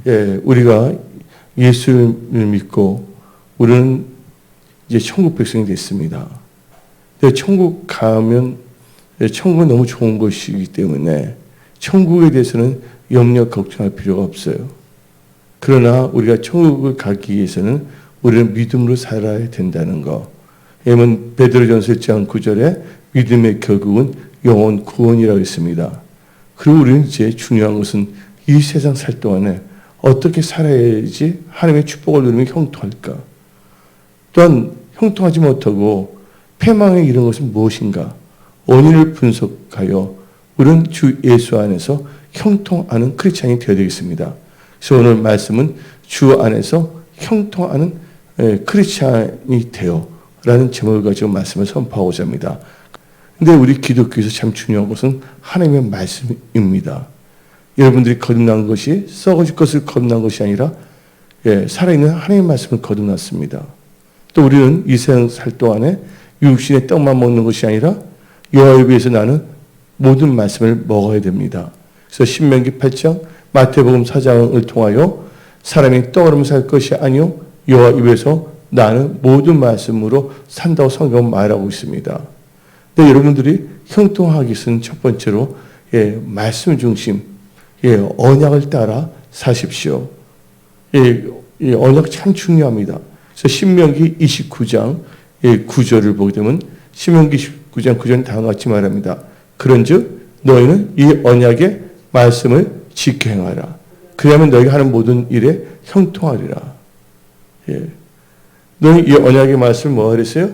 우리가 예수를 믿고 우리는 이제 천국 백성이 됐습니다. 근데 천국 가면 천국은 너무 좋은 것이기 때문에 천국에 대해서는 염려 걱정할 필요가 없어요. 그러나 우리가 천국을 가기 위해서는 우리는 믿음으로 살아야 된다는 거. 왜냐하면 베드로전서 1장 9절에 믿음의 결국은 영혼 구원이라고 했습니다. 그리고 우리는 이제 중요한 것은 이 세상 살 동안에 어떻게 살아야지 하나님의 축복을 누리며 형통할까? 또한 형통하지 못하고 패망에 이른 것은 무엇인가? 원인을 분석하여 우리는 주 예수 안에서 형통하는 크리스찬이 되어야 되겠습니다. 그래서 오늘 말씀은 주 안에서 형통하는 크리스찬이 되어 라는 제목을 가지고 말씀을 선포하고자 합니다. 근데 우리 기독교에서 참 중요한 것은 하나님의 말씀입니다. 여러분들이 거듭난 것이 썩어질 것을 거듭난 것이 아니라 살아있는 하나님의 말씀을 거듭났습니다. 또 우리는 이 세상 살 동안에 육신의 떡만 먹는 것이 아니라 여호와에 위해서 나는 모든 말씀을 먹어야 됩니다. 그래서 신명기 8장, 마태복음 4장을 통하여 사람이 떡으로만 살 것이 아니요 여호와 입에서 나는 모든 말씀으로 산다고 성경은 말하고 있습니다. 근데 여러분들이 형통하기 위해서는 첫 번째로 말씀 중심, 언약을 따라 사십시오. 언약 참 중요합니다. 그래서 신명기 29장 9절을 보게 되면 신명기 29장 9절은 다음과 같이 말합니다. 그런즉 너희는 이 언약의 말씀을 지켜 행하라. 그러면 너희가 하는 모든 일에 형통하리라. 너희 이 언약의 말씀을 뭐 하랬어요?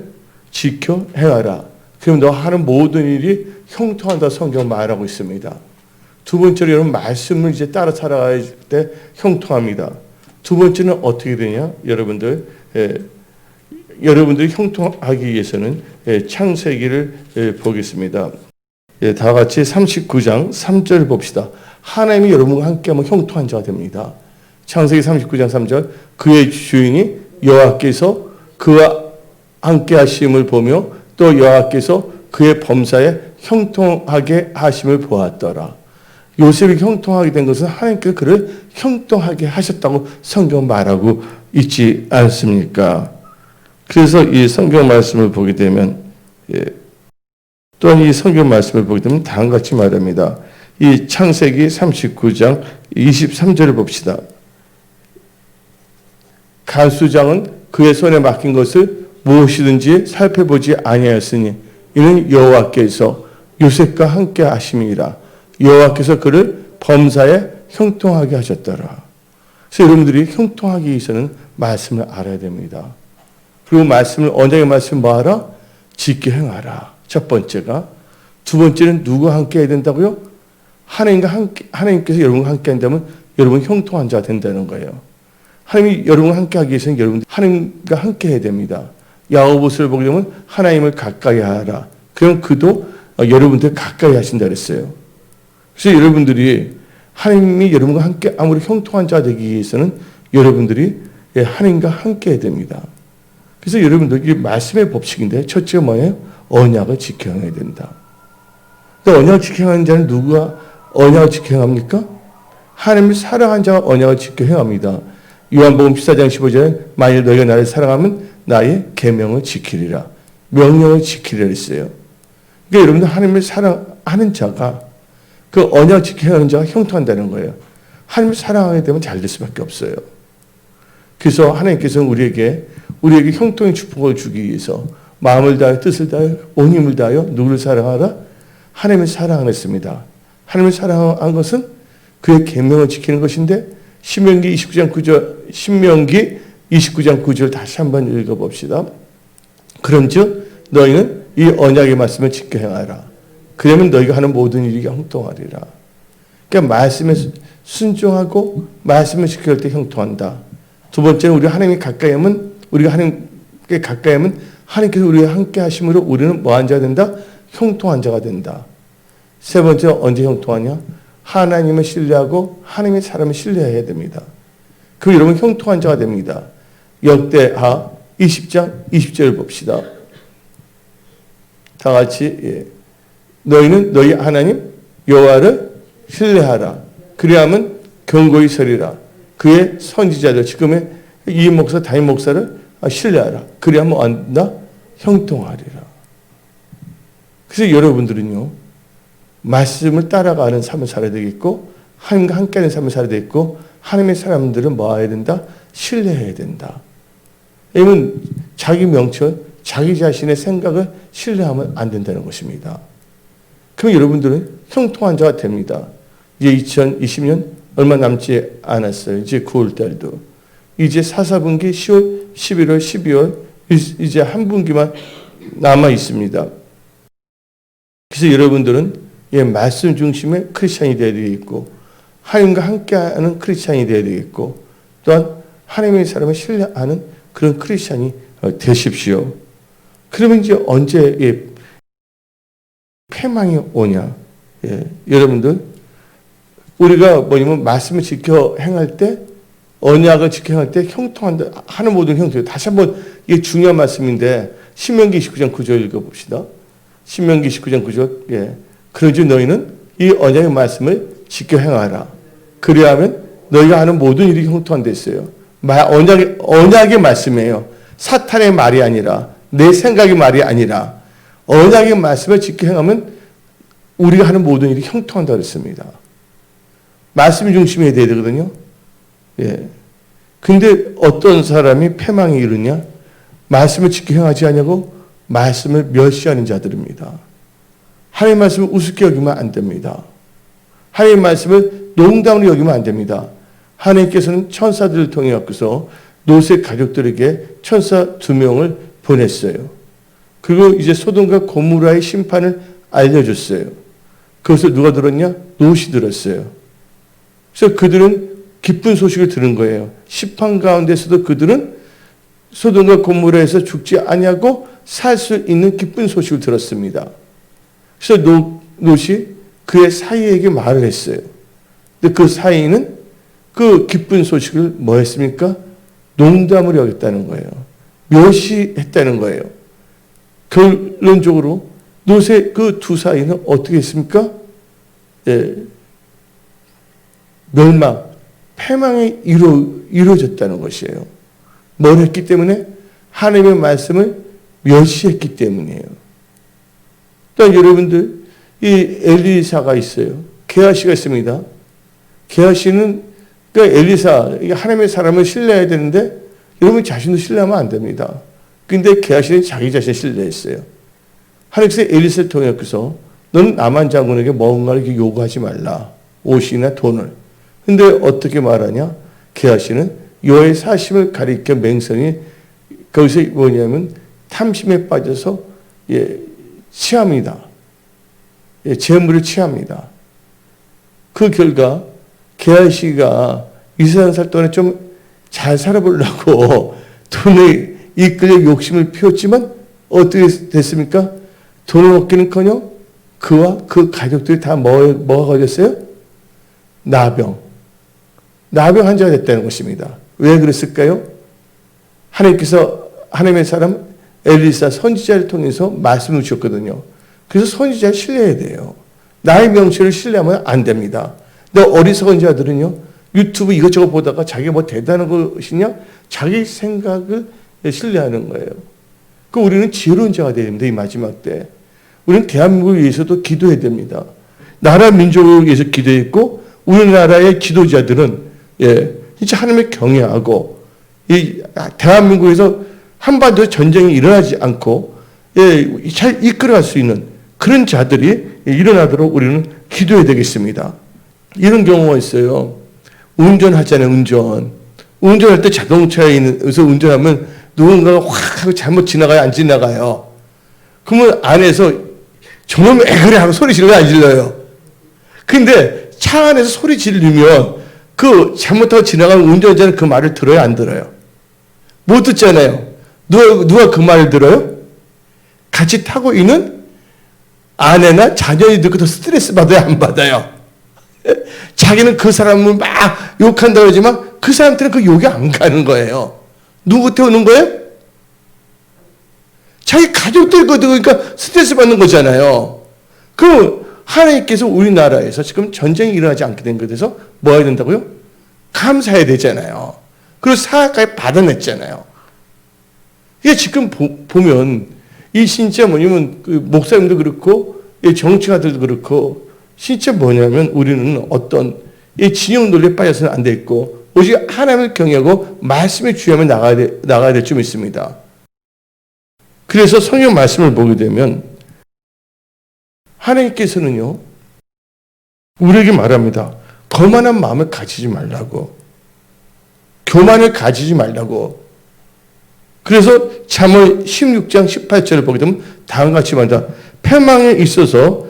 지켜 행하라. 그럼 너 하는 모든 일이 형통한다 성경 말하고 있습니다. 두 번째로 여러분 말씀을 이제 따라 살아갈 때 형통합니다. 두 번째는 어떻게 되냐? 여러분들이 형통하기 위해서는 창세기를 보겠습니다. 다 같이 39장 3절 봅시다. 하나님이 여러분과 함께하면 형통한 자가 됩니다. 창세기 39장 3절 그의 주인이 여호와께서 그와 함께하심을 보며 또 여호와께서 그의 범사에 형통하게 하심을 보았더라. 요셉이 형통하게 된 것은 하나님께서 그를 형통하게 하셨다고 성경 말하고 있지 않습니까? 그래서 이 성경 말씀을 보게 되면 또한 이 성경 말씀을 보게 되면 다음과 같이 말합니다. 이 창세기 39장 23절을 봅시다. 간수장은 그의 손에 맡긴 것을 무엇이든지 살펴보지 아니하였으니 이는 여호와께서 요셉과 함께 하심이라. 여호와께서 그를 범사에 형통하게 하셨더라. 그래서 여러분들이 형통하기 위해서는 말씀을 알아야 됩니다. 그리고 말씀을 언약의 말씀을 뭐하라? 지켜 행하라. 첫 번째가. 두 번째는 누구와 함께 해야 된다고요? 하나님께서 여러분과 함께 한다면 여러분 형통한 자가 된다는 거예요. 하나님이 여러분과 함께 하기 위해서는 여러분 하나님과 함께 해야 됩니다. 야고보서를 보게 되면 하나님을 가까이 하라. 그럼 그도 여러분들 가까이 하신다 그랬어요. 그래서 여러분들이 하나님이 여러분과 함께 아무리 형통한 자가 되기 위해서는 여러분들이 하나님과 함께 해야 됩니다. 그래서 여러분들 이 말씀의 법칙인데 첫째가 뭐예요? 언약을 지켜 행해야 된다. 그러니까 언약을 지켜 행하는 자는 누가 언약을 지켜 행합니까? 하나님을 사랑한 자가 언약을 지켜 행합니다. 요한복음 14장 15절에 만일 너희가 나를 사랑하면 나의 계명을 지키리라. 명령을 지키리라 했어요. 그러니까 여러분들 하나님을 사랑하는 자가 그 언약 지켜 행하는 자가 형통한다는 거예요. 하나님을 사랑하게 되면 잘 될 수밖에 없어요. 그래서 하나님께서는 우리에게 형통의 축복을 주기 위해서 마음을 다하여 뜻을 다하여 온 힘을 다하여 누구를 사랑하라? 하나님을 사랑했습니다. 하나님을 사랑한 것은 그의 계명을 지키는 것인데 신명기 29장 9절 다시 한번 읽어봅시다. 그런즉 너희는 이 언약의 말씀을 지켜 행하라. 그러면 너희가 하는 모든 일이 형통하리라. 그러니까 말씀에 순종하고 말씀을 지킬 때 형통한다. 두 번째는 우리가 하나님께 가까이 하면 하나님께서 우리와 함께 하심으로 우리는 뭐한 자가 된다? 형통한 자가 된다. 세 번째는 언제 형통하냐? 하나님을 신뢰하고 하나님의 사람을 신뢰해야 됩니다. 그리고 여러분 형통한 자가 됩니다. 역대하 20장 20절을 봅시다. 다 같이 너희는 너희 하나님 여호와를 신뢰하라. 그리하면 견고히 서리라. 그의 선지자들, 지금의 이 목사, 담임 목사를 신뢰하라. 그래야 뭐 안다? 형통하리라. 그래서 여러분들은요, 말씀을 따라가는 삶을 살아야 되겠고, 하나님과 함께하는 삶을 살아야 되겠고, 하나님의 사람들은 뭐 해야 된다? 신뢰해야 된다. 왜냐면 자기 명철, 자기 자신의 생각을 신뢰하면 안 된다는 것입니다. 그럼 여러분들은 형통한 자가 됩니다. 이제 2020년 얼마 남지 않았어요. 이제 9월달도. 이제 4, 4분기 10월, 11월, 12월 이제 한 분기만 남아 있습니다. 그래서 여러분들은 말씀 중심의 크리스찬이 되어야 되겠고, 하나님과 함께하는 크리스찬이 되어야 되겠고, 또한 하나님의 사람을 신뢰하는 그런 크리스찬이 되십시오. 그러면 이제 언제 패망이 오냐? 여러분들, 우리가 뭐냐면 말씀을 지켜 행할 때, 언약을 지켜 행할 때 형통한다 하는 모든 형통. 다시 한번 이게 중요한 말씀인데 신명기 29장 9절 읽어봅시다. 신명기 19장 9절. 그러지 너희는 이 언약의 말씀을 지켜 행하라. 그리하면 너희가 하는 모든 일이 형통한 데 있어요. 언약의 말씀이에요. 사탄의 말이 아니라, 내 생각의 말이 아니라, 언약의 말씀을 지켜 행하면 우리가 하는 모든 일이 형통한다고 했습니다. 말씀 중심이 돼야 되거든요. 근데 어떤 사람이 패망에 이르냐? 말씀을 지켜 행하지 않냐고 말씀을 멸시하는 자들입니다. 하나님의 말씀을 우습게 여기면 안 됩니다. 하나님의 말씀을 농담으로 여기면 안 됩니다. 하나님께서는 천사들을 통해 갖고서 롯의 가족들에게 천사 2명을 보냈어요. 그리고 이제 소돔과 고모라의 심판을 알려줬어요. 그것을 누가 들었냐? 롯이 들었어요. 그래서 그들은 기쁜 소식을 들은 거예요. 심판 가운데서도 그들은 소돔과 고모라에서 죽지 아니하고 살 수 있는 기쁜 소식을 들었습니다. 그래서 롯이 그의 사이에게 말을 했어요. 근데 그 사이는 그 기쁜 소식을 뭐 했습니까? 농담으로 여겼다는 거예요. 멸시했다는 거예요. 결론적으로 롯의 그 두 사이는 어떻게 했습니까? 멸망, 패망이 이루어졌다는 것이에요. 뭘 했기 때문에? 하나님의 말씀을 멸시했기 때문이에요. 또 여러분들, 이 엘리사가 있어요. 게하시가 있습니다. 게하시는, 그러니까 엘리사, 하나님의 사람을 신뢰해야 되는데, 여러분 자신도 신뢰하면 안 됩니다. 근데 게하시는 자기 자신을 신뢰했어요. 하나님께서 엘리사를 통해서 너는 나만 장군에게 뭔가를 이렇게 요구하지 말라. 옷이나 돈을. 근데 어떻게 말하냐? 게하시는 여호와의 사심을 가리켜 맹성이 거기서 뭐냐면 탐심에 빠져서 취합니다. 재물을 취합니다. 그 결과 게하시가 이 세상 살 동안에 좀 잘 살아보려고 돈에 이끌려 욕심을 피웠지만 어떻게 됐습니까? 돈을 얻기는커녕 그와 그 가족들이 다 뭐가 걸렸어요? 나병 환자가 됐다는 것입니다. 왜 그랬을까요? 하나님께서 하나님의 사람 엘리사 선지자를 통해서 말씀을 주셨거든요. 그래서 선지자를 신뢰해야 돼요. 나의 명철을 신뢰하면 안 됩니다. 근데 어리석은 자들은요, 유튜브 이것저것 보다가 자기가 뭐 대단한 것이냐? 자기 생각을 신뢰하는 거예요. 그 우리는 지혜로운 자가 돼야 됩니다. 이 마지막 때. 우리는 대한민국을 위해서도 기도해야 됩니다. 나라 민족을 위해서 기도했고, 우리나라의 지도자들은 진짜 하나님을 경외하고, 이 대한민국에서 한반도 전쟁이 일어나지 않고 잘 이끌어갈 수 있는 그런 자들이 일어나도록 우리는 기도해야 되겠습니다. 이런 경우가 있어요. 운전하잖아요. 운전할 때 자동차에서 운전하면 누군가가 확 하고 잘못 지나가요? 안 지나가요? 그러면 안에서 저놈 왜 그래 하고 소리 질러요? 안 질러요? 근데 차 안에서 소리 지르면 그 잘못하고 지나가는 운전자는 그 말을 들어요? 안 들어요? 못 듣잖아요. 누가 그 말을 들어요? 같이 타고 있는 아내나 자녀이 듣고 더 스트레스 받아요? 안 받아요? 자기는 그 사람을 막 욕한다고 하지만 그 사람한테는 그 욕이 안 가는 거예요. 누구한테 오는 거예요? 자기 가족들 거 들으니까 스트레스 받는 거잖아요. 그럼 하나님께서 우리나라에서 지금 전쟁이 일어나지 않게 된 것에 대해서 뭐 해야 된다고요? 감사해야 되잖아요. 그리고 사과까지 받아냈잖아요. 이게 지금 보면 이 진짜 뭐냐면 그 목사님도 그렇고 정치가들도 그렇고 진짜 뭐냐면 우리는 어떤 이 진영 논리에 빠져서는 안 되겠고 오직 하나님을 경외하고 말씀에 주의하며 나가야 될 점 있습니다. 그래서 성경 말씀을 보게 되면 하나님께서는요 우리에게 말합니다. 거만한 마음을 가지지 말라고, 교만을 가지지 말라고. 그래서 잠언 16장 18절을 보게 되면 다음과 같이 말합니다. 패망에 있어서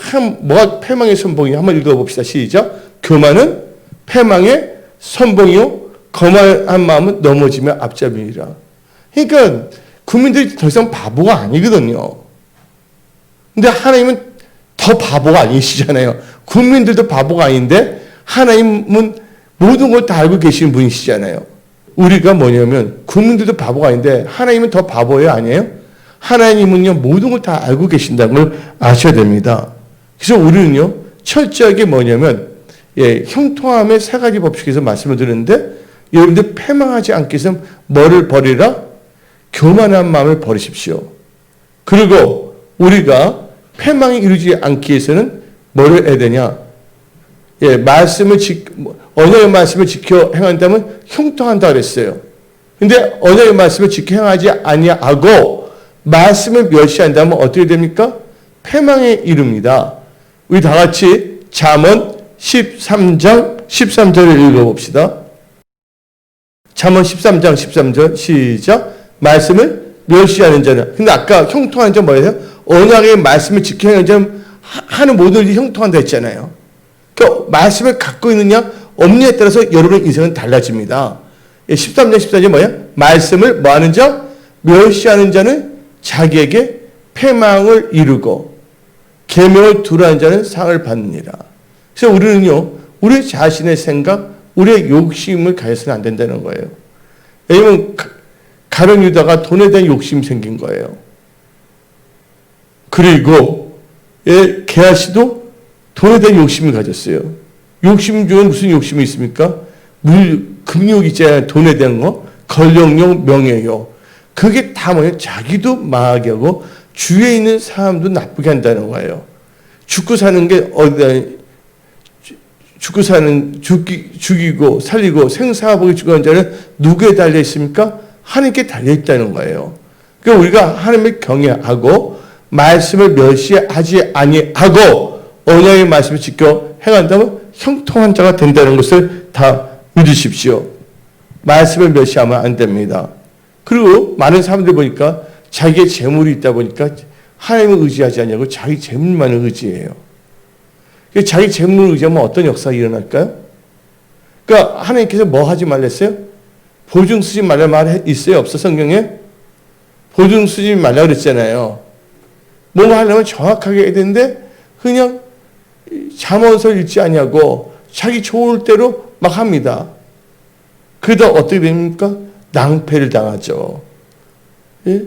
참 뭐가 패망의 선봉이 한번 읽어봅시다. 시작. 교만은 패망의 선봉이요 거만한 마음은 넘어지며 앞잡이니라. 그러니까 국민들이 더 이상 바보가 아니거든요. 근데 하나님은 더 바보가 아니시잖아요. 국민들도 바보가 아닌데 하나님은 모든 걸 다 알고 계시는 분이시잖아요. 우리가 뭐냐면 국민들도 바보가 아닌데 하나님은 더 바보예요, 아니에요? 하나님은요 모든 걸 다 알고 계신다는 걸 아셔야 됩니다. 그래서 우리는요 철저하게 뭐냐면 형통함의 세 가지 법칙에서 말씀을 드렸는데 여러분들 패망하지 않기 위해서 뭐를 버리라? 교만한 마음을 버리십시오. 그리고 우리가 패망이 이루지 않기 위해서는 뭐를 해야 되냐? 언어의 말씀을 지켜 행한다면 형통한다 그랬어요. 근데 언어의 말씀을 지켜 행하지 아니하고 말씀을 멸시한다면 어떻게 됩니까? 패망에 이릅니다. 우리 다 같이 잠언 13장 13절을 읽어봅시다. 잠언 13장 13절 시작. 말씀을 멸시하는 자는, 근데 아까 형통하는 자는 뭐예요? 언약의 말씀을 지켜 행하는 자는 하는 모든 일이 형통한다 했잖아요. 그러니까 말씀을 갖고 있느냐 없느냐에 따라서 여러분의 인생은 달라집니다. 13장 14절 뭐예요? 말씀을 뭐하는 자? 멸시하는 자는 자기에게 패망을 이루고 계명을 두려워하는 자는 상을 받느니라. 그래서 우리는요 우리 자신의 생각, 우리의 욕심을 가져서는 안 된다는 거예요. 왜냐하면 가룟 유다가 돈에 대한 욕심이 생긴 거예요. 그리고 게하시도 돈에 대한 욕심을 가졌어요. 욕심 중에 무슨 욕심이 있습니까? 금욕 있잖아요. 돈에 대한 거. 권력욕, 명예욕. 그게 다 뭐예요? 자기도 망하게 하고 주위에 있는 사람도 나쁘게 한다는 거예요. 죽고 사는 게 죽이고 살리고 생사하복이 주관하는 자는 누구에 달려 있습니까? 하나님께 달려 있다는 거예요. 그러니까 우리가 하나님을 경외하고 말씀을 멸시하지 아니하고 언약의 말씀을 지켜 행한다면 형통한 자가 된다는 것을 다 믿으십시오. 말씀을 멸시하면 안 됩니다. 그리고 많은 사람들 보니까 자기의 재물이 있다 보니까 하나님을 의지하지 않냐고 자기 재물만을 의지해요. 자기 재물을 의지하면 어떤 역사가 일어날까요? 그러니까 하나님께서 뭐 하지 말랬어요? 보증 쓰지 말라 말 있어요? 없어 성경에? 보증 쓰지 말라 그랬잖아요. 뭐 하려면 정확하게 해야 되는데 그냥 잠언서 읽지 않냐고 자기 좋을 대로 막 합니다. 그러다 어떻게 됩니까? 낭패를 당하죠. 예?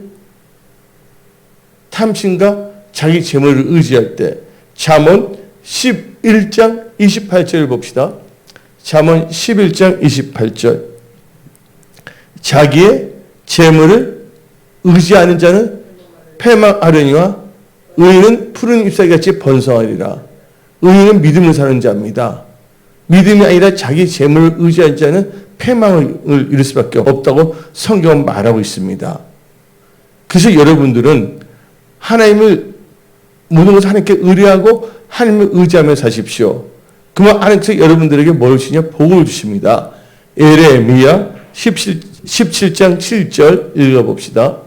탐심과 자기 재물을 의지할 때 잠언 11장 28절을 봅시다. 잠언 11장 28절. 자기의 재물을 의지하는 자는 패망하려니와 의인은 푸른 잎사귀같이 번성하리라. 의인은 믿음을 사는 자입니다. 믿음이 아니라 자기 재물을 의지하는 자는 패망을 이룰 수밖에 없다고 성경은 말하고 있습니다. 그래서 여러분들은 하나님을 모든 것을 하나님께 의뢰하고 하나님을 의지하며 사십시오. 그러면 하나님께서 여러분들에게 뭘 주시냐? 복을 주십니다. 에레미야 17장 7절 읽어봅시다.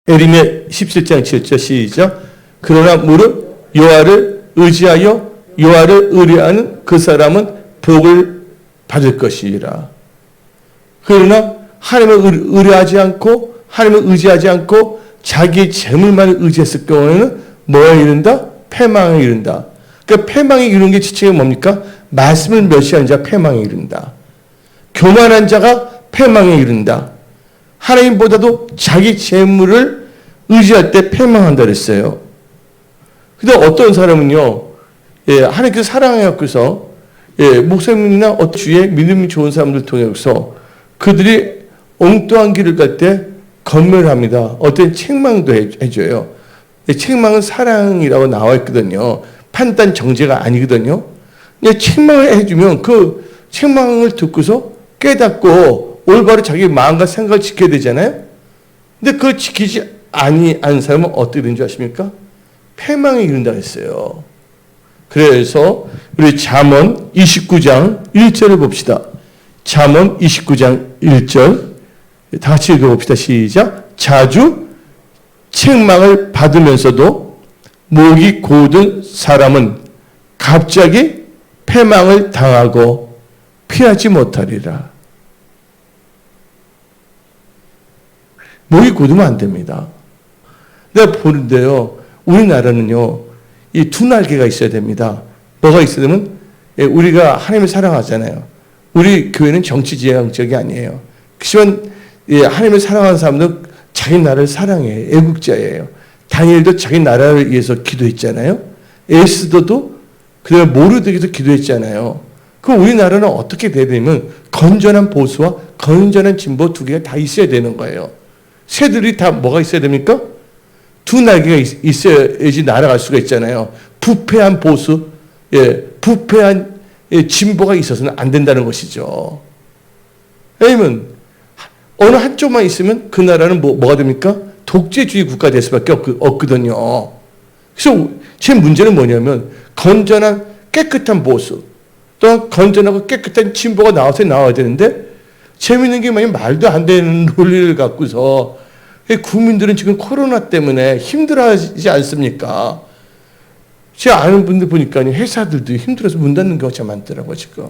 에레미야 17장 7절 시작. 그러나 무릇 여호와를 의지하여 여호와를 의뢰하는 그 사람은 복을 받을 것이라. 그러나 하나님을 의뢰하지 않고 하나님을 의지하지 않고 자기의 재물만을 의지했을 경우에는 뭐에 이른다? 패망에 이른다. 그러니까 패망에 이르는 게 지칭이 뭡니까? 말씀을 멸시하는 자가 패망에 이른다. 교만한 자가 패망에 이른다. 하나님보다도 자기 재물을 의지할 때 패망한다 그랬어요. 근데 어떤 사람은요, 하나님께서 사랑해갖고서 목사님이나 어떤 주위에 믿음이 좋은 사람들 통해서 그들이 엉뚱한 길을 갈 때 건멸합니다. 어떤 책망도 해줘요. 책망은 사랑이라고 나와 있거든요. 판단 정죄가 아니거든요. 그냥 책망을 해주면 그 책망을 듣고서 깨닫고 올바로 자기 마음과 생각을 지켜야 되잖아요. 근데 그걸 지키지 아니한 사람은 어떻게 되는 줄 아십니까? 패망에 이른다고 했어요. 그래서 우리 잠언 29장 1절을 봅시다. 잠언 29장 1절 다 같이 읽어봅시다. 시작. 자주 책망을 받으면서도 목이 고든 사람은 갑자기 패망을 당하고 피하지 못하리라. 목이 고두면 안 됩니다. 내가 보는데요, 우리나라는요, 이 두 날개가 있어야 됩니다. 뭐가 있어야 되면, 우리가 하나님을 사랑하잖아요. 우리 교회는 정치지향적이 아니에요. 그렇지만, 하나님을 사랑하는 사람들은 자기 나라를 사랑해요. 애국자예요. 다니엘도 자기 나라를 위해서 기도했잖아요. 에스더도 그다음에 모르드기도 기도했잖아요. 그럼 우리나라는 어떻게 돼야 되냐면, 건전한 보수와 건전한 진보 두 개가 다 있어야 되는 거예요. 새들이 다 뭐가 있어야 됩니까? 두 날개가 있어야지 날아갈 수가 있잖아요. 부패한 보수, 부패한 진보가 있어서는 안 된다는 것이죠. 왜냐면 어느 한쪽만 있으면 그 나라는 뭐가 됩니까? 독재주의 국가 될 수밖에 없거든요. 그래서 제 문제는 뭐냐면 건전한 깨끗한 보수, 또 건전하고 깨끗한 진보가 나와야 되는데 재밌는 게 말도 안 되는 논리를 갖고서 국민들은 지금 코로나 때문에 힘들어하지 않습니까? 제가 아는 분들 보니까 회사들도 힘들어서 문 닫는 경우가 참 많더라고요, 지금.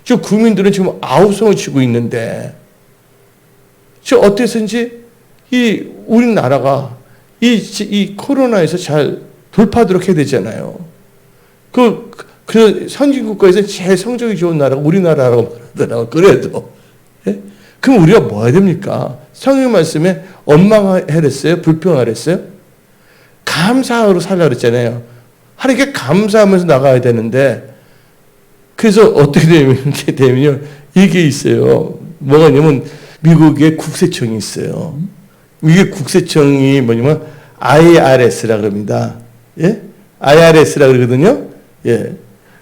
저 국민들은 지금 아우성을 치고 있는데, 저 어때서인지 우리나라가 이 코로나에서 잘 돌파하도록 해야 되잖아요. 그 선진국가에서 제일 성적이 좋은 나라가 우리나라라고 말하더라고요. 그래도. 예? 그럼 우리가 뭐 해야 됩니까? 성경 말씀에 원망하랬어요? 불평하랬어요? 감사하러 살라 그랬잖아요. 하나님께 감사하면서 나가야 되는데, 그래서 어떻게 되면요, 이게 있어요. 뭐가 있냐면, 미국의 국세청이 있어요. 이게 국세청이 뭐냐면, IRS라 그럽니다. 예? IRS라 그러거든요. 예.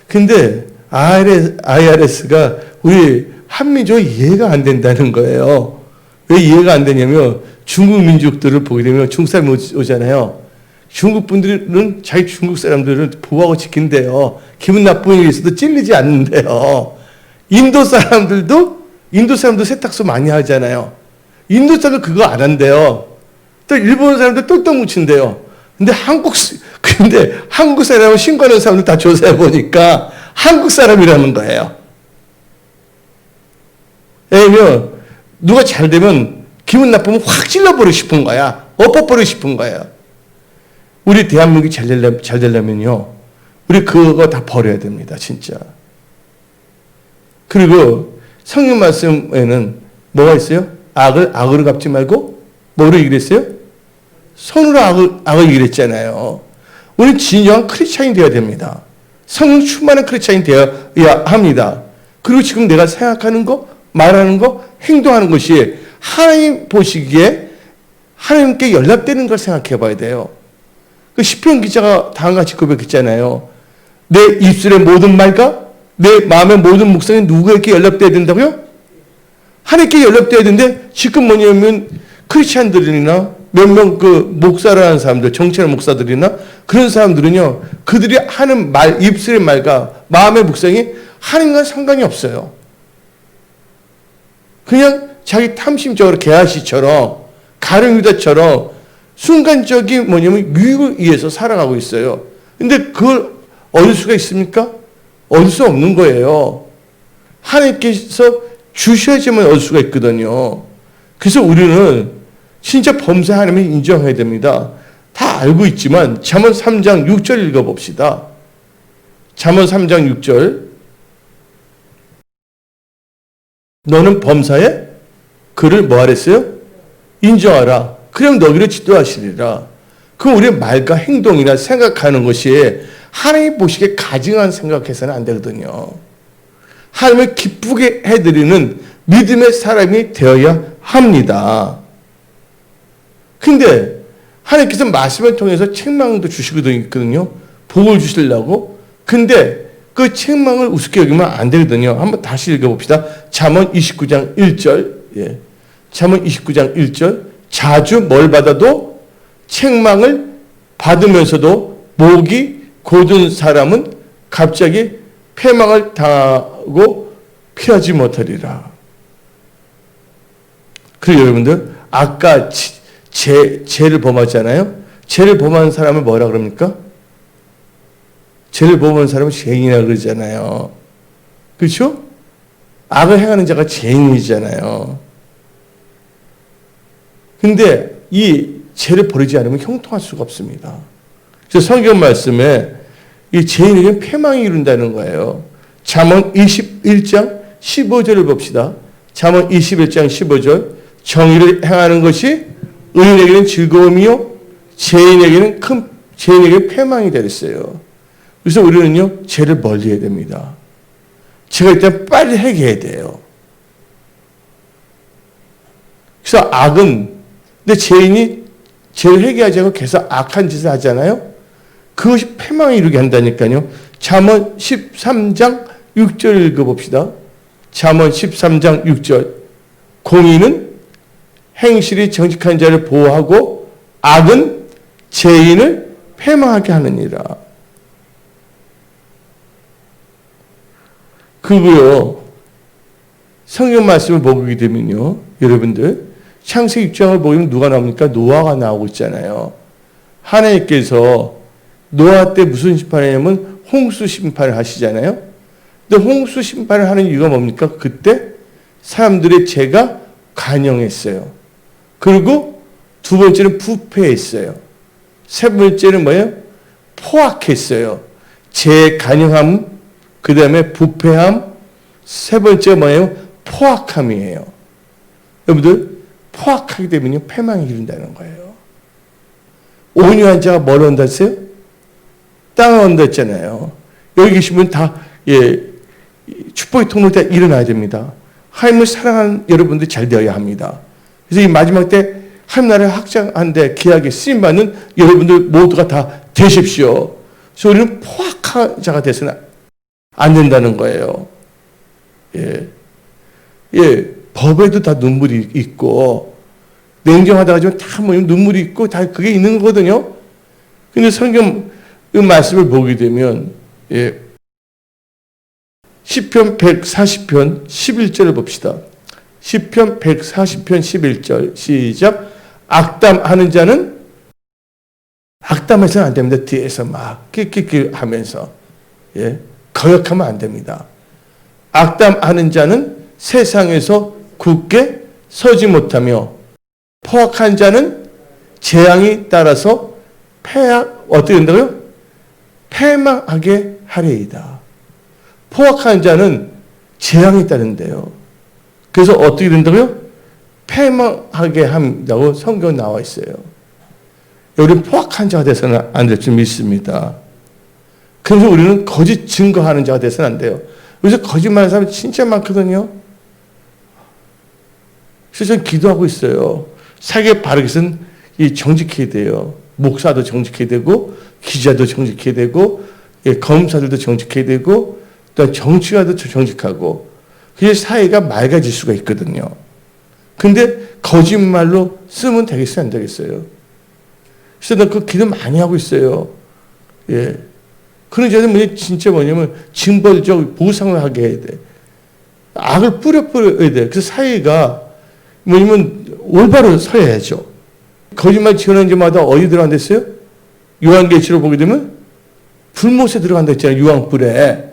근데, IRS가 우리 한민족이 이해가 안 된다는 거예요. 왜 이해가 안 되냐면 중국 민족들을 보게 되면 중국 사람이 오잖아요. 중국 분들은 자기 중국 사람들을 보호하고 지킨대요. 기분 나쁜 일이 있어도 찔리지 않는데요. 인도 사람도 세탁소 많이 하잖아요. 인도 사람도 그거 안 한대요. 또 일본 사람들 똘똘 뭉친대요. 근데 한국 사람을 신고하는 사람들 다 조사해 보니까 한국 사람이라는 거예요. 왜냐면 누가 잘 되면 기분 나쁘면 확 찔러버리고 싶은 거야. 엎어버리고 싶은 거야. 우리 대한민국이 잘 되려면요, 우리 그거 다 버려야 됩니다. 진짜. 그리고 성경 말씀에는 뭐가 있어요? 악으로 갚지 말고 뭐로 이기랬어요? 손으로 악을 이기랬잖아요. 우리는 진정한 크리스찬이 되어야 됩니다. 성령 충만한 크리스찬이 되어야 합니다. 그리고 지금 내가 생각하는 거, 말하는 거, 행동하는 것이 하나님 보시기에 하나님께 연락되는 걸 생각해 봐야 돼요. 그 시편 기자가 다음과 같이 고백했잖아요. 내 입술의 모든 말과 내 마음의 모든 묵상이 누구에게 연락돼야 된다고요? 하나님께 연락돼야 되는데 지금 뭐냐면 크리스찬들이나 몇 명 목사라는 사람들, 정치하는 목사들이나 그런 사람들은요, 그들이 하는 말, 입술의 말과 마음의 묵상이 하나님과 상관이 없어요. 그냥 자기 탐심적으로 게하시처럼 가룟유다처럼 순간적인 뭐냐면 유익을 위해서 살아가고 있어요. 근데 그걸 얻을 수가 있습니까? 얻을 수 없는 거예요. 하나님께서 주셔야지만 얻을 수가 있거든요. 그래서 우리는 진짜 범사 하나님을 인정해야 됩니다. 다 알고 있지만 잠언 3장 6절 읽어봅시다. 잠언 3장 6절. 너는 범사에 그를 뭐 하랬어요? 인정하라. 그럼 너희를 지도하시리라. 그럼 우리의 말과 행동이나 생각하는 것이 하나님 보시기에 가증한 생각해서는 안 되거든요. 하나님을 기쁘게 해드리는 믿음의 사람이 되어야 합니다. 근데 하나님께서 말씀을 통해서 책망도 주시거든요. 복을 주시려고. 근데 그 책망을 우습게 여기면 안 되거든요. 한번 다시 읽어봅시다. 잠언 29장 1절. 예. 잠언 29장 1절. 자주 뭘 받아도 책망을 받으면서도 목이 곧은 사람은 갑자기 패망을 당하고 피하지 못하리라. 그리고 여러분들 아까 죄를 범하잖아요. 죄를 범한 사람을 뭐라 그럽니까? 죄를 범한 사람은 죄인이라 그러잖아요. 그렇죠? 악을 행하는 자가 죄인이잖아요. 근데 이 죄를 버리지 않으면 형통할 수가 없습니다. 그래서 성경 말씀에 이 죄인에게는 패망이 이룬다는 거예요. 잠언 21장 15절을 봅시다. 잠언 21장 15절. 정의를 행하는 것이 의인에게는 즐거움이요 죄인에게는 패망이 되었어요. 그래서 우리는요 죄를 멀리해야 됩니다. 죄가 일단 빨리 해결해야 돼요. 그래서 악은 근데 죄인이 죄를 해결하지 않고 계속 악한 짓을 하잖아요. 그것이 패망을 이루게 한다니까요. 잠언 13장 6절 읽어봅시다. 잠언 13장 6절. 공의는 행실이 정직한 자를 보호하고 악은 죄인을 패망하게 하느니라. 그리고요 성경 말씀을 보게 되면요 여러분들 창세기 6장을 보면 누가 나옵니까? 노아가 나오고 있잖아요. 하나님께서 노아 때 무슨 심판을 하냐면 홍수 심판을 하시잖아요. 근데 홍수 심판을 하는 이유가 뭡니까? 그때 사람들의 죄가 간영했어요. 그리고 두 번째는 부패했어요. 세 번째는 뭐예요? 포악했어요. 죄 간영함, 그 다음에 부패함, 세 번째 뭐예요? 포악함이에요. 여러분들 포악하게 되면요 패망이 이룬다는 거예요. 온유한 자가 뭘 얻는다 했어요? 땅을 얻는다 했잖아요. 여기 계신 분 다 축복의 통로 때 일어나야 됩니다. 하나님을 사랑하는 여러분들이 잘 되어야 합니다. 그래서 이 마지막 때 하나님 나라를 확장하는데 귀하게 쓰임받는 여러분들 모두가 다 되십시오. 그래서 우리는 포악한 자가 돼서는 안 된다는 거예요. 법에도 다 눈물이 있고 냉정하다 하지만 다 뭐 눈물이 있고 다 그게 있는 거거든요. 근데 성경 이 말씀을 보게 되면 시편 140편 11절을 봅시다. 시편 140편 11절 시작. 악담하는 자는 악담해서는 안 됩니다. 뒤에서 막 끽끽 하면서 거역하면 안 됩니다. 악담하는 자는 세상에서 굳게 서지 못하며 포악한 자는 재앙이 따라서 어떻게 된다고요? 패망하게 하리이다. 포악한 자는 재앙이 따른대요. 그래서 어떻게 된다고요? 패망하게 한다고 성경에 나와 있어요. 우리는 포악한 자가 돼서는 안 될 줄 믿습니다. 그래서 우리는 거짓 증거하는 자가 돼서는 안 돼요. 그래서 거짓말하는 사람이 진짜 많거든요. 그래서 저는 기도하고 있어요. 사기에 바르게 쓴 정직해야 돼요. 목사도 정직해야 되고 기자도 정직해야 되고 검사들도 정직해야 되고 또 정치가도 정직하고 그게 사회가 맑아질 수가 있거든요. 근데 거짓말로 쓰면 되겠어요? 안 되겠어요? 그래서 나 그 기도 많이 하고 있어요. 그런 자는 진짜 뭐냐면 징벌적 보상을 하게 해야 돼. 악을 뿌려야 돼. 그래서 사회가 뭐냐면 올바로 서야죠. 거짓말 지어낸 자마다 어디 들어간댔어요? 요한계시록 보게 되면 불못에 들어간다 했잖아요. 유황불에.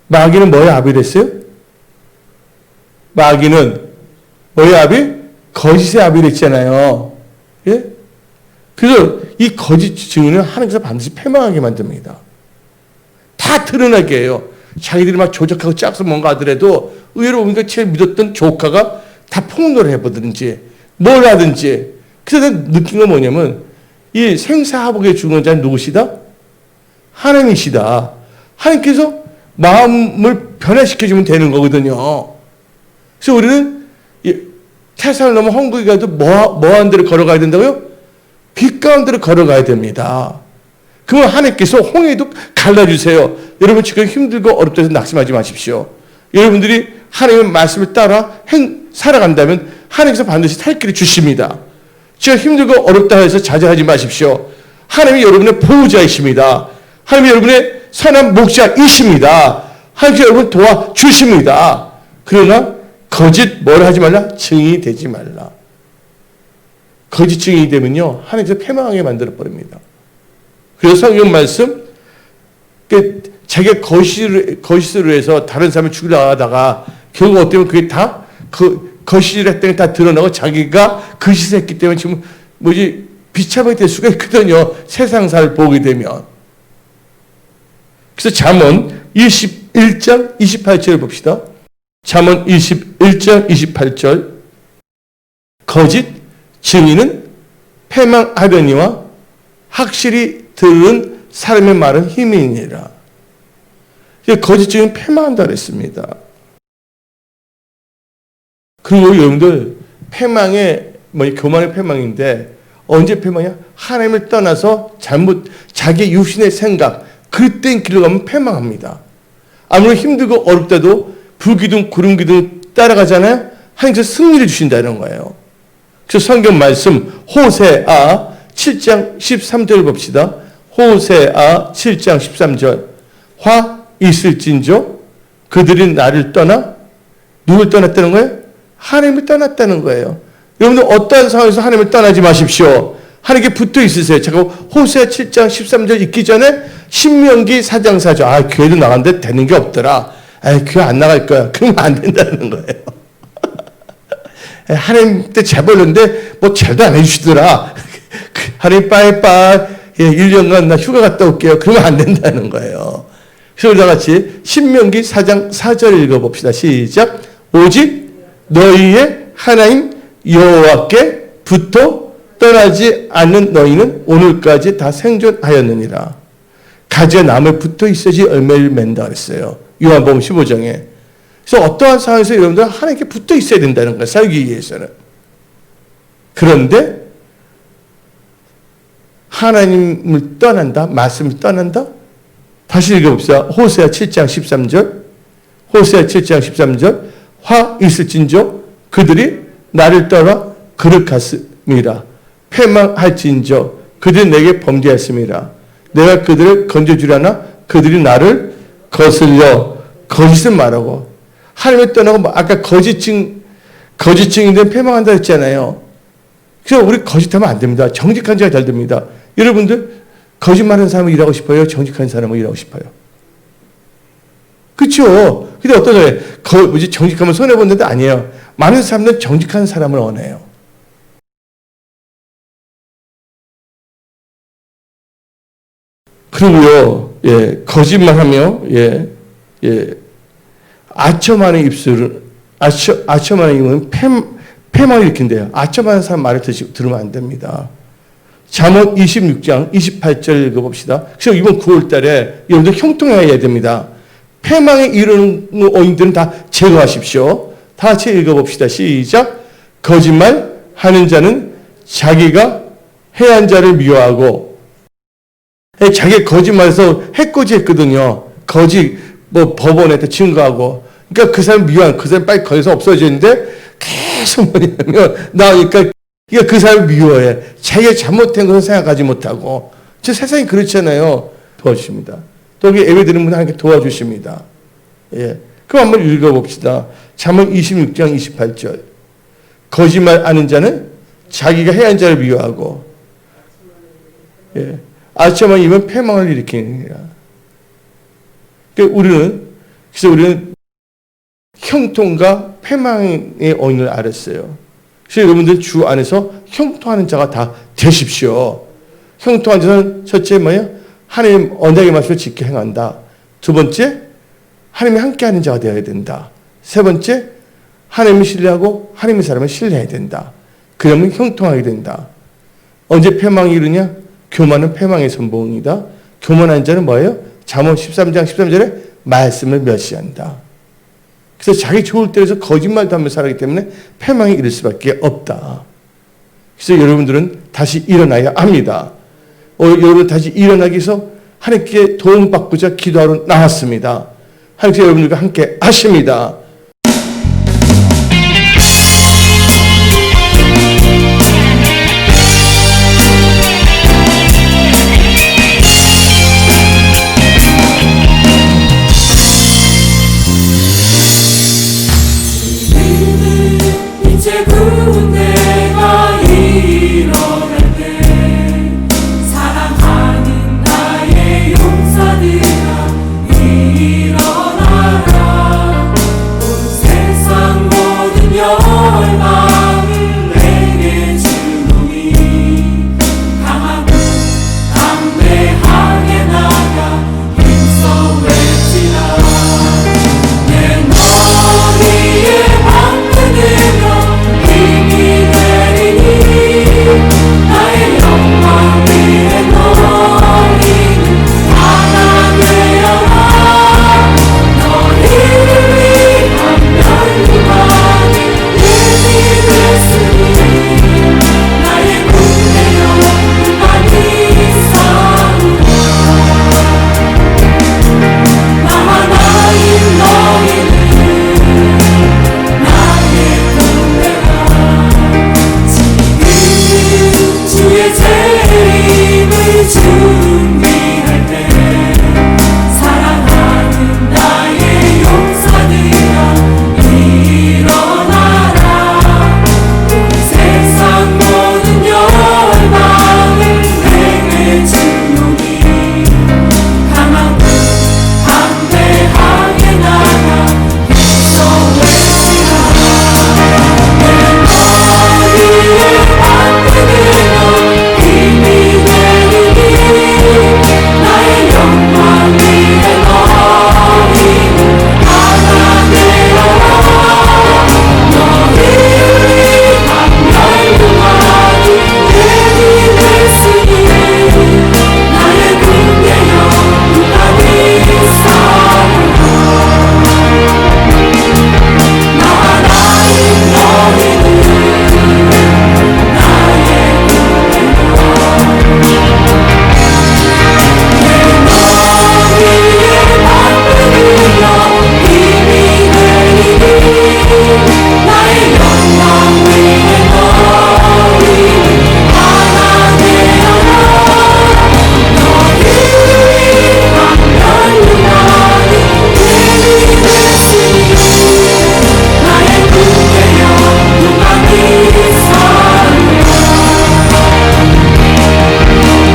마귀는 뭐의 압이 됐어요? 마귀는 뭐의 압이? 거짓의 압이 됐잖아요. 그래서 이 거짓 증인은 하나님께서 반드시 패망하게 만듭니다. 다 드러나게 해요. 자기들이 막 조작하고 짝서 뭔가 하더라도 의외로 보니까 제일 믿었던 조카가 다 폭로를 해보든지 뭘 하든지 그래서 내가 느낀 건 뭐냐면 이 생사화복에 주는 자는 누구시다? 하나님이시다. 하나님께서 마음을 변화시켜주면 되는 거거든요. 그래서 우리는 태산을 넘어 홍국에 가도 뭐한 데로 걸어가야 된다고요? 빛 가운데로 걸어가야 됩니다. 그러면 하나님께서 홍해도 갈라주세요. 여러분 지금 힘들고 어렵다 해서 낙심하지 마십시오. 여러분들이 하나님의 말씀을 따라 살아간다면 하나님께서 반드시 살 길을 주십니다. 지금 힘들고 어렵다 해서 좌절하지 마십시오. 하나님이 여러분의 보호자이십니다. 하나님이 여러분의 선한 목자이십니다. 하나님께서 여러분 도와주십니다. 그러나 거짓 뭐라 하지 말라? 증인이 되지 말라. 거짓 증인이 되면요 하나님께서 패망하게 만들어버립니다. 그래서 성경 말씀 자기가 거짓으로 해서 다른 사람을 죽이려 하다가 결국 어때면 그게 다 거짓을 했던 게 다 드러나고 자기가 거짓을 했기 때문에 지금 비참하게 될 수가 있거든요. 세상사를 보게 되면. 그래서 잠언 21장 28절 봅시다. 잠언 21장 28절 거짓 증인은 패망하려니와 확실히 들은 사람의 말은 힘이니라. 거짓 증인은 패망한다 그랬습니다. 그리고 여러분들 패망의 교만의 패망인데 언제 패망이야? 하나님을 떠나서 자기 육신의 생각 그릇된 길로 가면 패망합니다. 아무리 힘들고 어렵다도 불기둥 구름기둥 따라가잖아요. 하나님께서 승리를 주신다는 거예요. 그래서 성경 말씀 호세아 7장 13절 봅시다. 호세아 7장 13절 화 있을진저 그들이 나를 떠나 누굴 떠났다는 거예요? 하나님을 떠났다는 거예요. 여러분들 어떠한 상황에서 하나님을 떠나지 마십시오. 하나님께 붙어 있으세요. 잠깐 호세아 7장 13절 읽기 전에 신명기 4장 4절 교회도 나갔는데 되는 게 없더라. 교회 안 나갈 거야. 그러면 안 된다는 거예요. 하나님 때 재벌인데 잘도 안 해주시더라. 하나님 빠이빠이 1년간 나 휴가 갔다 올게요. 그러면 안 된다는 거예요. 그래서 우리 다 같이 신명기 4장 4절 읽어봅시다. 시작. 오직 너희의 하나님 여호와께 붙어 떠나지 않는 너희는 오늘까지 다 생존하였느니라. 가지가 나무에 붙어 있어야지 열매를 맺는다 그랬어요. 요한복음 15장에. 그래서 어떠한 상황에서 여러분들 하나님께 붙어 있어야 된다는 거예요. 살기 위해서는. 그런데 하나님을 떠난다? 말씀을 떠난다? 다시 읽어봅시다. 호세아 7장 13절. 호세아 7장 13절. 화 있을진저 그들이 나를 떠나 거룩하습니다. 패망할진저 그들이 내게 범죄했습니다. 내가 그들을 건져주려나 그들이 나를 거슬려 거짓을 말하고 하나님을 떠나고 아까 거짓증인들은 패망한다 했잖아요. 그래서 우리 거짓하면 안 됩니다. 정직한 자가 잘 됩니다. 여러분들 거짓말하는 사람은 일하고 싶어요? 정직한 사람은 일하고 싶어요? 그렇죠. 근데 어떤 사람이 정직하면 손해보는데 아니에요. 많은 사람들은 정직한 사람을 원해요. 그리고요, 거짓말하며, 아첨하는 입술은, 아첨하는 입은 패망을 일으킨대요. 아첨하는 사람 말을 들으면 안 됩니다. 잠언 26장 28절 읽어봅시다. 그래서 이번 9월 달에 여러분들 형통해야 됩니다. 패망에 이르는 어인들은 다 제거하십시오. 다 같이 읽어봅시다. 시작. 거짓말 하는 자는 자기가 해한 자를 미워하고 자기 거짓말해서 해코지 했거든요. 법원에다 증거하고. 그러니까 그 사람 미워하는, 그 사람 빨리 거기서 없어지는데 계속 뭐냐면 나오니까 그 사람 미워해. 자기가 잘못된 것을 생각하지 못하고. 세상이 그렇잖아요. 도와주십니다. 또 여기 예배 드리는 분 하나님께 도와주십니다. 그럼 한번 읽어봅시다. 잠언 26장 28절. 거짓말 아는 자는 자기가 해한 자를 미워하고 아첨만 이면 패망을 일으키느니라. 그래서 우리는 형통과 패망의 어인을 알았어요. 그래서 여러분들 주 안에서 형통하는 자가 다 되십시오. 형통한 자는 첫째 뭐예요? 하나님 언약의 말씀을 지켜 행한다. 두 번째, 하나님이 함께하는 자가 되어야 된다. 세 번째, 하나님을 신뢰하고 하나님의 사람을 신뢰해야 된다. 그러면 형통하게 된다. 언제 패망이 이르냐? 교만은 패망의 선봉이다. 교만한 자는 뭐예요? 잠언 13장 13절에 말씀을 멸시한다. 그래서 자기 좋을 때에서 거짓말도 하며 살아가기 때문에 패망이 이를 수밖에 없다. 그래서 여러분들은 다시 일어나야 합니다. 여러분 다시 일어나기 위해서 하나님께 도움받고자 기도하러 나왔습니다. 하나님께서 여러분들과 함께 하십니다. 이제 구원 내가 일어날 때 사랑하는 나의 용사들아 일어나라. 온 세상 모든 열망을 내게 주노니 강하고 담대하게 나가 힘써 외치라. 내 머리에 방패들여 힘이 되리니 나의 영광 위에 너희는 하나 되어라. 너희를 위한 멸류관이 힘이 됐으니 나의 군대여 많이 싸우라. 나 하나인 너희는 나의 군대라. 지금 주의 재림을 준비할 때 사랑하는 나의 용사들아 일어나라. 온 세상 모든 열망을 내게 주노니 강하고 담대하게 나가 힘써 외치라. 내 머리에 방패들여 힘이 되리니 나의 영광 위에 너희는 하나 되어라. 너희를 위한 멸류관이 힘이 됐으니 나의 군대여 많이 싸우라. 나 하나인 너희는 나의 군대라. 내 머리에 방패들여 힘이 되리니 나의 영광 위에 너희는 하나 되어라. 너희를 위한 멸류관이 힘이 됐으니 나의 군대여 많이 싸우라.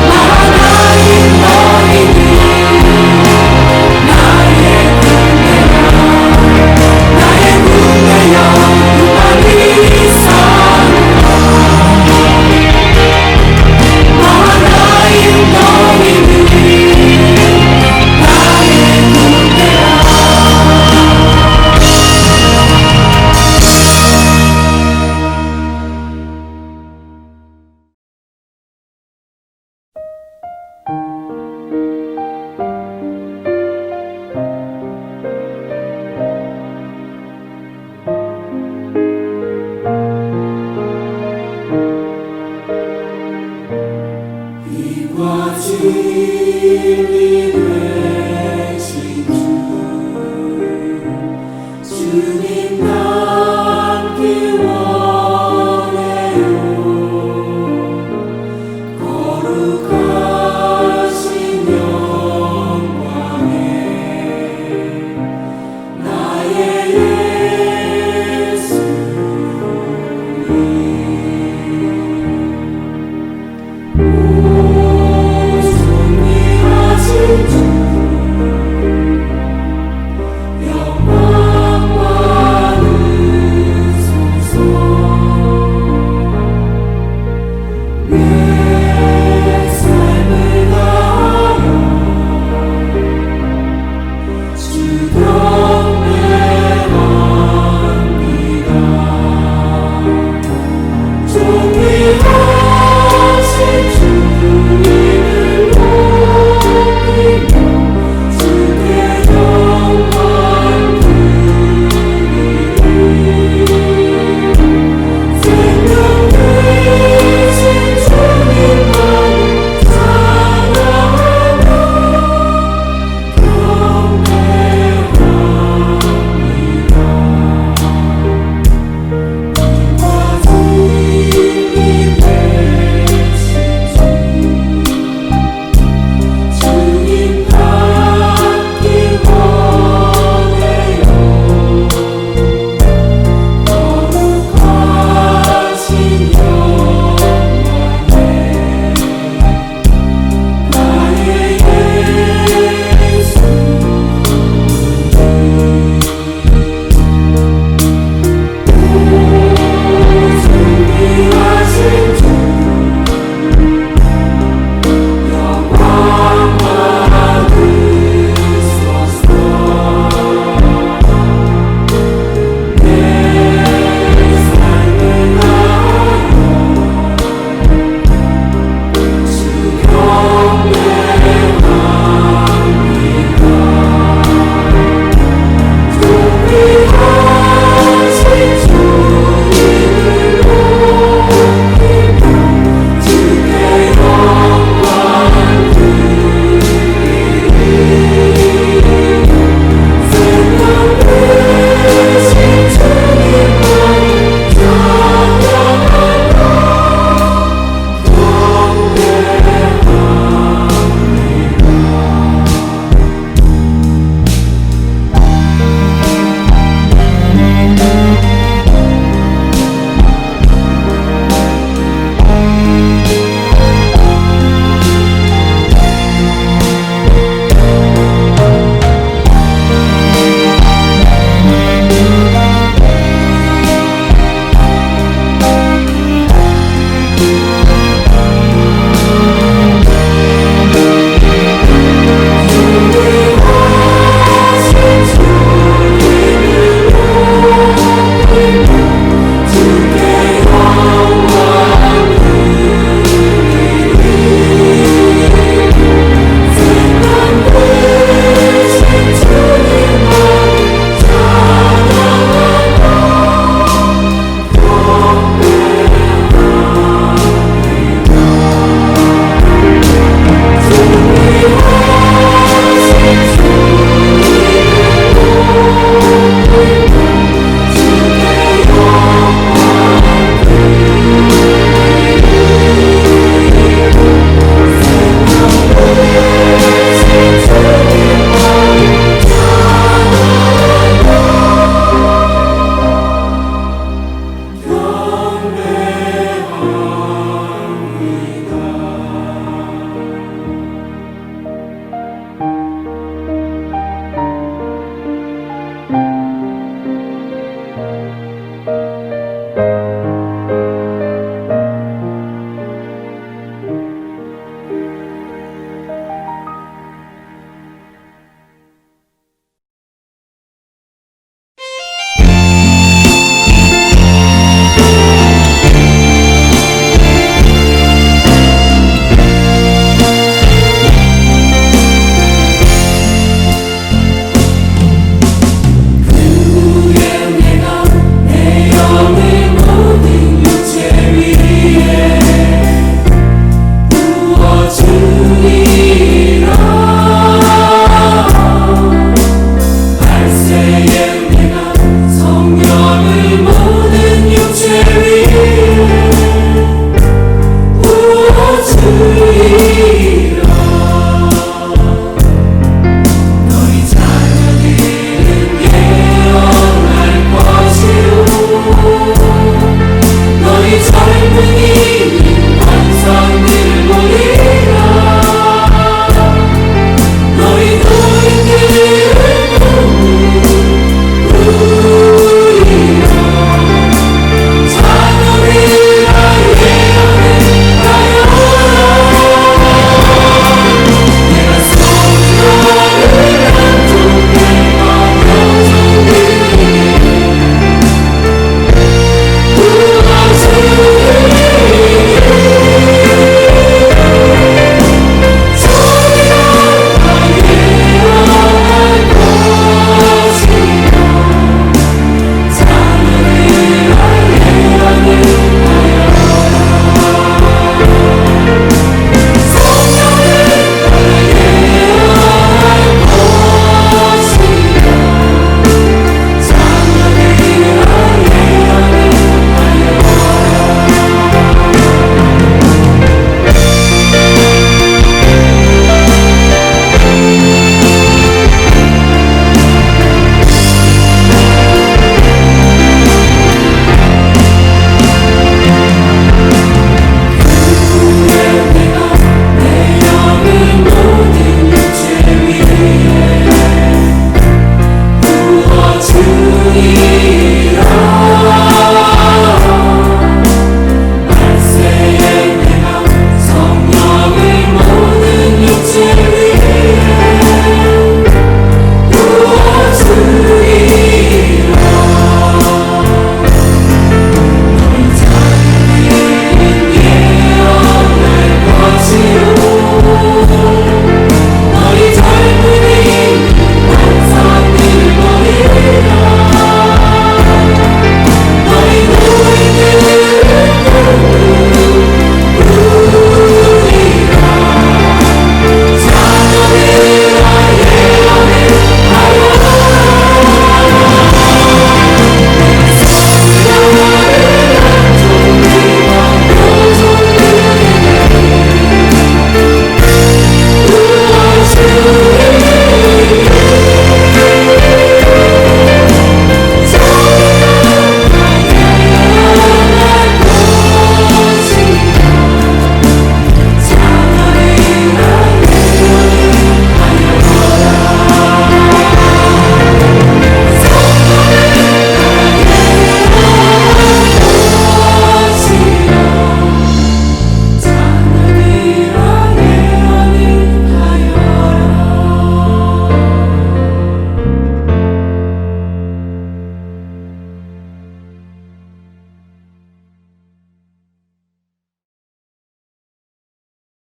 나 하나인 너희는 나의 군대라. 나의 군대여 많이 싸우라. 나 하나인 너희는 나의 군대라. 빛과 진리 되는